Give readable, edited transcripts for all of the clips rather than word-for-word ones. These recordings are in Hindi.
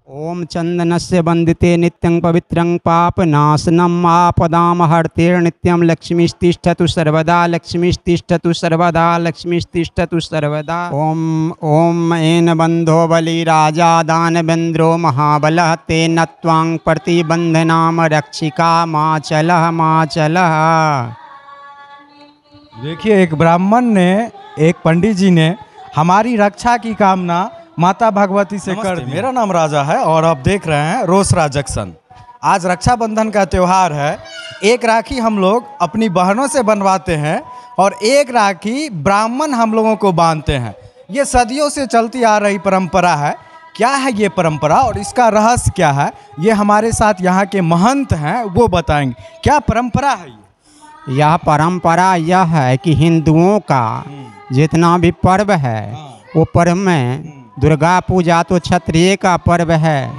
ओम चंदनस्य वंदिते नित्यं पवित्रं पापनाशनम् आपदामहर्ते नित्यं लक्ष्मीस्तिष्ठतु सर्वदा लक्ष्मीस्तिष्ठतु सर्वदा लक्ष्मीस्तिष्ठतु सर्वदा। ओम एन बंधो बलि राजा दानवेन्द्रो महाबलः तेन त्वां प्रतिबंधनाम रक्षिका माचलः माचलः। देखिए, एक ब्राह्मण ने, एक पंडित जी ने हमारी रक्षा की कामना माता भगवती से कर दी। मेरा नाम राजा है और आप देख रहे हैं रोसड़ा जंक्शन। आज रक्षाबंधन का त्यौहार है। एक राखी हम लोग अपनी बहनों से बनवाते हैं और एक राखी ब्राह्मण हम लोगों को बांधते हैं। ये सदियों से चलती आ रही परंपरा है। क्या है ये परंपरा और इसका रहस्य क्या है, ये हमारे साथ यहाँ के महंत हैं, वो बताएंगे। क्या परंपरा है ये? यह परंपरा यह है कि हिंदुओं का जितना भी पर्व है वो पर्व में दुर्गा पूजा तो क्षत्रिय का पर्व है,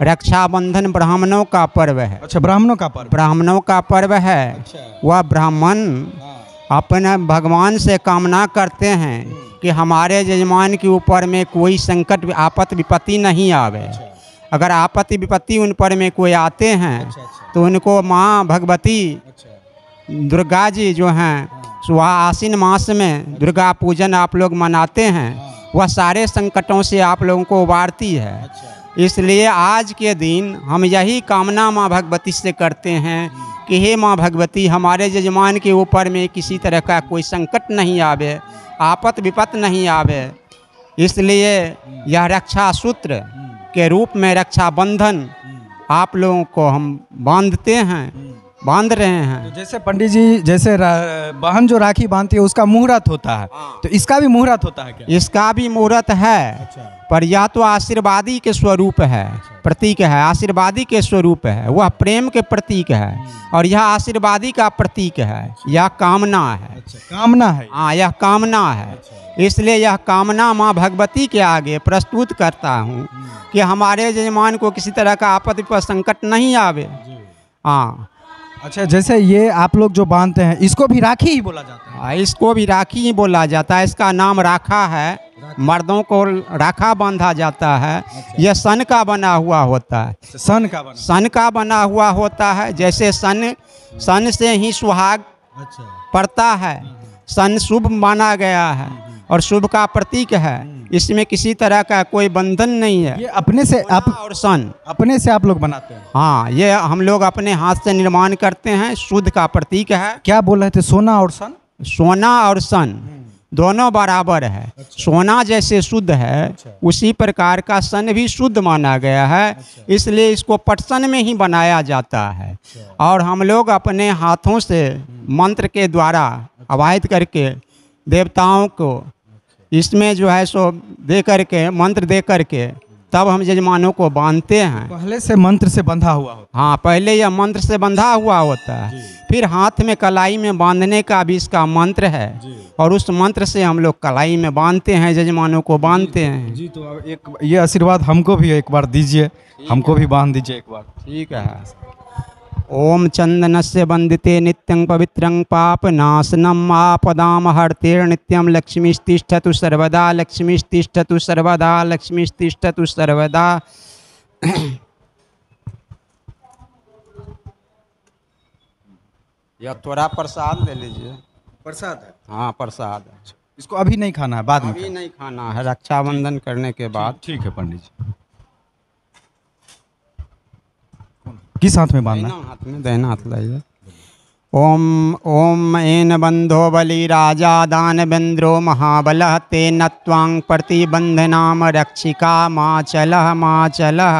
रक्षाबंधन ब्राह्मणों का पर्व है। अच्छा, ब्राह्मणों का पर्व, ब्राह्मणों का पर्व है। अच्छा। वह ब्राह्मण अपने भगवान से कामना करते हैं कि हमारे यजमान के ऊपर में कोई संकट आपत्ति विपत्ति नहीं आवे। अगर आपत्ति विपत्ति उन पर में कोई आते हैं तो उनको माँ भगवती दुर्गा जी जो हैं वह आश्विन मास में दुर्गा पूजन आप लोग मनाते हैं, वह सारे संकटों से आप लोगों को उबारती है। इसलिए आज के दिन हम यही कामना माँ भगवती से करते हैं कि हे माँ भगवती, हमारे यजमान के ऊपर में किसी तरह का कोई संकट नहीं आवे, आपत विपत नहीं आवे। इसलिए यह रक्षा सूत्र के रूप में रक्षाबंधन आप लोगों को हम बांध रहे हैं। तो जैसे पंडित जी, जैसे बहन जो राखी बांधती है उसका मुहूर्त होता है, तो इसका भी मुहूर्त होता है क्या? इसका भी मुहूर्त है। पर यह तो आशीर्वादी के स्वरूप है, प्रतीक है, आशीर्वादी के स्वरूप है, वह प्रेम के प्रतीक है और यह आशीर्वादी का प्रतीक है। यह कामना है। कामना है। हाँ, यह कामना है। इसलिए यह कामना माँ भगवती के आगे प्रस्तुत करता हूँ कि हमारे यजमान को किसी तरह का आपत्ति पर संकट नहीं आवे। हाँ। अच्छा, जैसे ये आप लोग जो बांधते हैं इसको भी राखी ही बोला जाता है? इसको भी राखी ही बोला जाता है। इसका नाम राखा है। मर्दों को राखा बांधा जाता है। यह सन का बना हुआ होता है। सन का बना हुआ होता है। जैसे सन से ही सुहाग पड़ता है। सन शुभ माना गया है और शुभ का प्रतीक है। इसमें किसी तरह का कोई बंधन नहीं है। ये अपने से और सन अपने से आप लोग बनाते हैं? हाँ, ये हम लोग अपने हाथ से निर्माण करते हैं। शुद्ध का प्रतीक है। क्या बोल रहे थे? सोना और सन? सोना और सन दोनों बराबर है। सोना जैसे शुद्ध है उसी प्रकार का सन भी शुद्ध माना गया है। इसलिए इसको पटसन में ही बनाया जाता है और हम लोग अपने हाथों से मंत्र के द्वारा आवाहित करके देवताओं को इसमें जो है सो दे करके, मंत्र दे करके तब हम यजमानों को बांधते हैं। पहले से मंत्र से बंधा हुआ होता? हाँ, पहले यह मंत्र से बंधा हुआ होता है। फिर हाथ में कलाई में बांधने का भी इसका मंत्र है और उस मंत्र से हम लोग कलाई में बांधते हैं, यजमानों को बांधते हैं। जी, तो एक ये आशीर्वाद हमको भी एक बार दीजिए, हमको भी बांध दीजिए एक बार। ठीक है। ओम चंदनस्य वंदिते नित्यं पवित्रं पापनाशनम् आपदामहर्ते नित्यं लक्ष्मीस्तिष्ठतु सर्वदा लक्ष्मीस्तिष्ठतु सर्वदा लक्ष्मीस्तिष्ठतु सर्वदा। यह थोड़ा प्रसाद ले लीजिए। प्रसाद है? हाँ, प्रसाद है। इसको अभी नहीं खाना है, बाद में? अभी नहीं खाना है, रक्षाबंधन करने के बाद। ठीक है पंडित जी। किस हाथ में बांधना है? हाथ में, दाहिना हाथ लाइए। ओम एन बंधो बलि राजा दानवेन्द्रो महाबलः तेन त्वां प्रतिबंधनाम रक्षिका माचलः माचलः।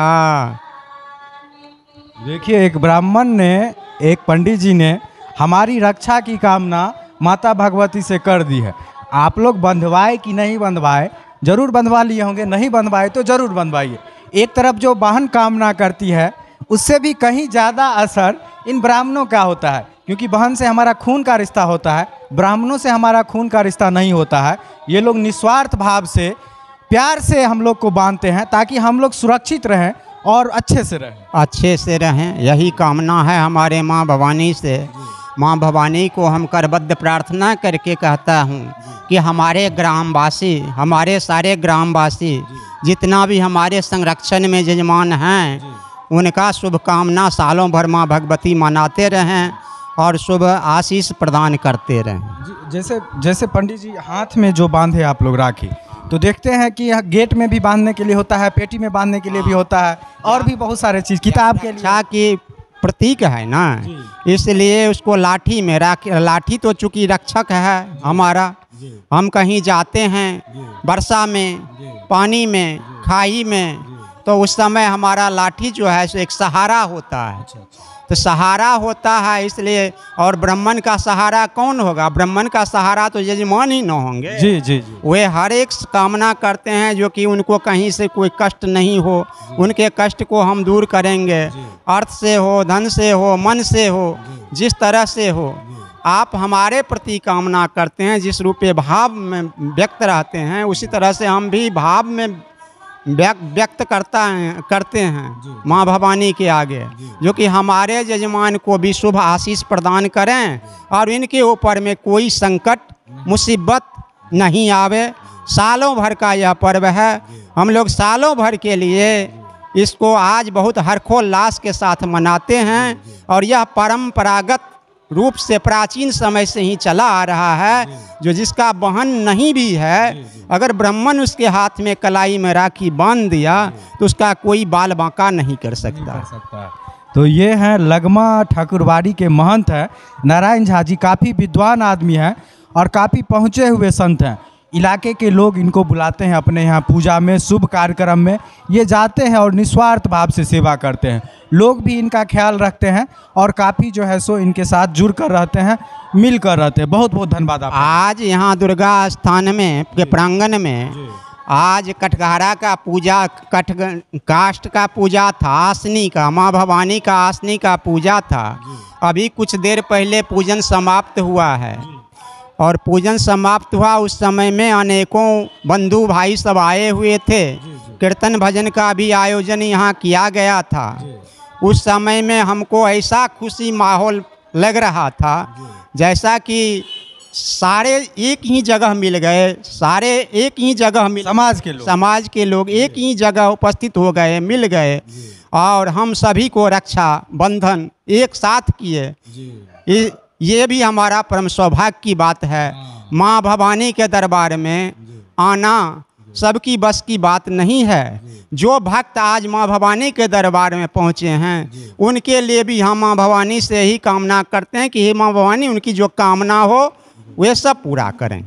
देखिए, एक ब्राह्मण ने, एक पंडित जी ने हमारी रक्षा की कामना माता भगवती से कर दी है। आप लोग बंधवाए कि नहीं बंधवाए, जरूर बंधवा लिए होंगे। नहीं बंधवाए तो जरूर बंधवाइए। एक तरफ जो बहन कामना करती है उससे भी कहीं ज़्यादा असर इन ब्राह्मणों का होता है, क्योंकि बहन से हमारा खून का रिश्ता होता है, ब्राह्मणों से हमारा खून का रिश्ता नहीं होता है। ये लोग निस्वार्थ भाव से, प्यार से हम लोग को बांधते हैं ताकि हम लोग सुरक्षित रहें और अच्छे से रहें। यही कामना है हमारे माँ भवानी से माँ भवानी को हम करबद्ध प्रार्थना करके कहता हूँ कि हमारे ग्रामवासी, हमारे सारे ग्रामवासी जितना भी हमारे संरक्षण में यजमान हैं, उनका शुभकामना सालों भर माँ भगवती मनाते रहें और शुभ आशीष प्रदान करते रहें। जैसे जैसे पंडित जी हाथ में जो बांधे आप लोग राखी, तो देखते हैं कि यह गेट में भी बांधने के लिए होता है, पेटी में बांधने के लिए भी होता है, और भी बहुत सारे चीज़ किताब के लिए रक्षा की प्रतीक है ना, इसलिए उसको लाठी में लाठी तो चूँकि रक्षक है हमारा। हम कहीं जाते हैं वर्षा में, पानी में, खाई में, तो उस समय हमारा लाठी जो है सो एक सहारा होता है। तो सहारा होता है इसलिए। और ब्राह्मण का सहारा कौन होगा? ब्राह्मण का सहारा तो यजमान ही न होंगे। जी जी जी। वे हर एक कामना करते हैं जो कि उनको कहीं से कोई कष्ट नहीं हो, उनके कष्ट को हम दूर करेंगे। अर्थ से हो, धन से हो, मन से हो, जिस तरह से हो, आप हमारे प्रति कामना करते हैं, जिस रूपे भाव में व्यक्त रहते हैं, उसी तरह से हम भी भाव में व्यक्त करते हैं माँ भवानी के आगे, जो कि हमारे यजमान को भी शुभ आशीष प्रदान करें और इनके ऊपर में कोई संकट मुसीबत नहीं आवे। सालों भर का यह पर्व है, हम लोग सालों भर के लिए इसको आज बहुत हर्षोल्लास के साथ मनाते हैं और यह परंपरागत रूप से प्राचीन समय से ही चला आ रहा है। जो जिसका बहन नहीं भी है, अगर ब्राह्मण उसके हाथ में कलाई में राखी बांध दिया तो उसका कोई बाल बांका नहीं कर सकता। तो ये हैं लगमा ठाकुरबाड़ी के महंत हैं नारायण झा जी। काफ़ी विद्वान आदमी हैं और काफ़ी पहुँचे हुए संत हैं। इलाके के लोग इनको बुलाते हैं अपने यहाँ पूजा में, शुभ कार्यक्रम में ये जाते हैं और निस्वार्थ भाव से सेवा करते हैं। लोग भी इनका ख्याल रखते हैं और काफ़ी जो है सो इनके साथ जुड़ कर रहते हैं, मिल कर रहते हैं। बहुत बहुत धन्यवाद आप। आज यहाँ दुर्गा स्थान में के प्रांगण में आज कटघारा का पूजा, काष्ठ का पूजा था, आसनी का, माँ भवानी का आसनी का पूजा था। अभी कुछ देर पहले पूजन समाप्त हुआ है और पूजन समाप्त हुआ उस समय में अनेकों बंधु भाई सब आए हुए थे। कीर्तन भजन का भी आयोजन यहाँ किया गया था। उस समय में हमको ऐसा खुशी माहौल लग रहा था जैसा कि सारे एक ही जगह मिल गए, सारे एक ही जगह मिल, समाज के लोग एक ही जगह उपस्थित हो गए, मिल गए और हम सभी को रक्षा बंधन एक साथ किए। ये भी हमारा परम सौभाग्य की बात है। माँ भवानी के दरबार में आना सबकी बस की बात नहीं है। जो भक्त आज माँ भवानी के दरबार में पहुँचे हैं उनके लिए भी हम माँ भवानी से ही कामना करते हैं कि हे माँ भवानी उनकी जो कामना हो वे सब पूरा करें।